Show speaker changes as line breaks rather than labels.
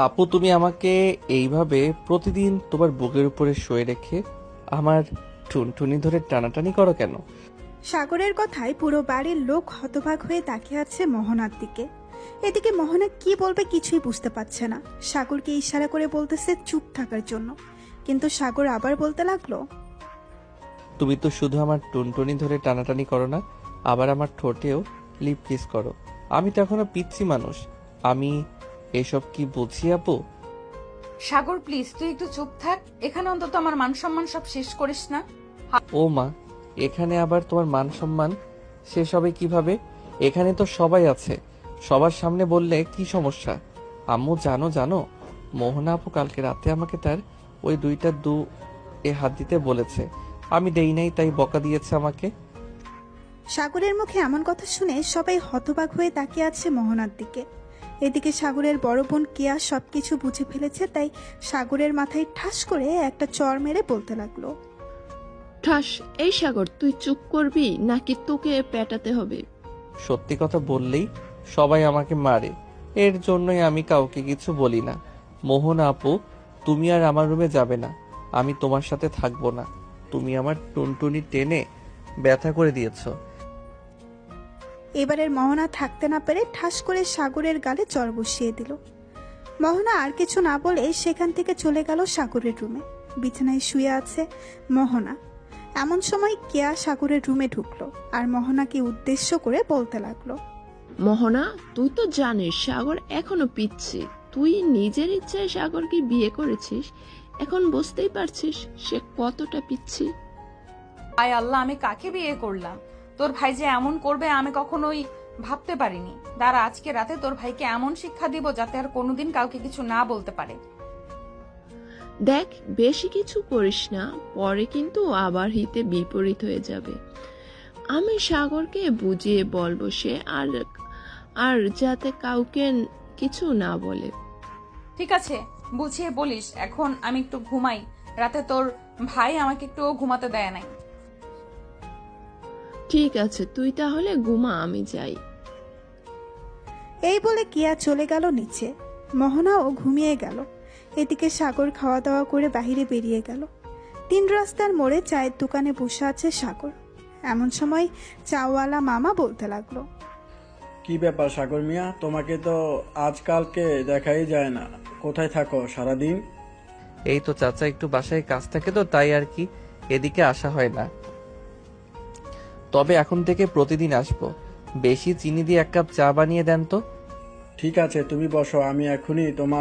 আপু, তুমি আমাকে এইভাবে প্রতিদিন তোমার বুকের উপরে শুয়ে রেখে আমার টুনটুনি ধরে টানাটানি করো কেন?
সাগরের কথায় পুরো বাড়ির লোক হতবাক হয়ে তাকিয়ে আছে মোহনার দিকে। এদিকে মোহনা কি বলবে কিছুই বুঝতে পারছে না। সাগরকে ইশারা করে বলতেছে চুপ থাকার জন্য, কিন্তু সাগর আবার বলতে লাগলো,
তুমি তো শুধু আমার টুনটুনি ধরে টানাটানি করো না, আবার আমার ঠোঁটেও লিপ কিস করো। আমি তো এখনো পিচ্ছি মানুষ, আমি এসব কি বুঝি আপু?
সাগর প্লিজ তুই একটু চুপ থাক, এখানে অন্তত আমার মান সম্মান সব শেষ করিস না।
ও মা, এখানে আবার তোমার মান সম্মান শেষ হবে কিভাবে? এখানে তো সবাই আছে, সবার সামনে বললে কি সমস্যা? আম্মু জানো জানো, মোহনা আপু কালকে রাতে আমাকে তার ওই দুইটা এ হাত দিতে বলেছে, আমি দেই নাই, তাই বকা দিয়েছে আমাকে।
সাগরের মুখে এমন কথা শুনে সবাই হতবাক হয়ে তাকিয়ে আছে মোহনার দিকে। এদিকে সাগরের বড় বোন কেয়া সবকিছু বুঝে ফেলেছে, তাই সাগরের মাথায় ঠাস করে একটা চড় মেরে বলতে লাগলো,
ঠাস। এই সাগর, তুই চুপ করবি নাকি তোকে পেটাতে হবে?
সত্যি কথা বললেই সবাই আমাকে মারে, এর জন্যই আমি কাউকে কিছু বলি না। মোহনা আপু, তুমি আর আমার রুমে যাবে না, আমি তোমার সাথে থাকবো না। তুমি আমার টুনটুনি টেনে ব্যথা করে দিয়েছো।
এবারের মোহনা থাকতে না পেরে ঠাস করে সাগরের গালে চড় বসিয়ে দিল। মোহনা আর কিছু না বলে সেখান থেকে চলে গেল সাগরের রুমে। বিছানায় শুয়ে আছে মোহনা। এমন সময় কেয়া সাগরের রুমে ঢুকলো আর মোহনাকে উদ্দেশ্য করে বলতে লাগলো,
মোহনা, তুই তো জানিস সাগর এখনো পিচ্ছি। তুই নিজের ইচ্ছায় সাগরকে বিয়ে করেছিস, এখন বুঝতেই পারছিস সে কতটা পিচ্ছি।
আয় আল্লাহ, আমি কাকে বিয়ে করলাম? তোর ভাই যে এমন করবে আমি কখনোই ভাবতে পারিনি। দাঁড়া, আজকে রাতে তোর ভাইকে এমন শিক্ষা দিব যাতে আর কোনোদিন কাউকে কিছু না বলতে পারে।
দেখ, বেশি কিছু করিস না, পরে কিন্তু আবার হিতে বিপরীত হয়ে যাবে। আমি সাগরকে বুঝিয়ে বলবো, সে আর আর যাতে কাউকে কিছু না বলে।
ঠিক আছে, বুঝিয়ে বলিস। এখন আমি একটু ঘুমাই, রাতে তোর ভাই আমাকে একটু ঘুমাতে দেয় নাই।
ঠিক আছে, তুই তাহলে ঘুমা, আমি যাই।
এই বলে কিয়া চলে গেল নিচে। মোহনাও ঘুমিয়ে গেল। এদিকে সাগর খাওয়া দাওয়া করে বাহিরে বেরিয়ে গেল। 3 রাস্তার মোড়ে চায়ের দোকানে বসে আছে সাগর। এমন সময় চাওয়ালা মামা বলতে লাগলো,
কি ব্যাপার সাগর মিয়া, তোমাকে তো আজকালকে দেখাই যায় না, কোথায় থাকো সারাদিন?
এই তো চাচা, একটু বাসায় কাজ থাকে তো তাই আর কি, এদিকে আসা হয় না। তবে এখন থেকে প্রতিদিন আসবো। বেশি চিনি দিয়ে 1 কাপ চা বানিয়ে দেন তো।
ঠিক আছে, তুমি বসো, আমি এখনই তোমার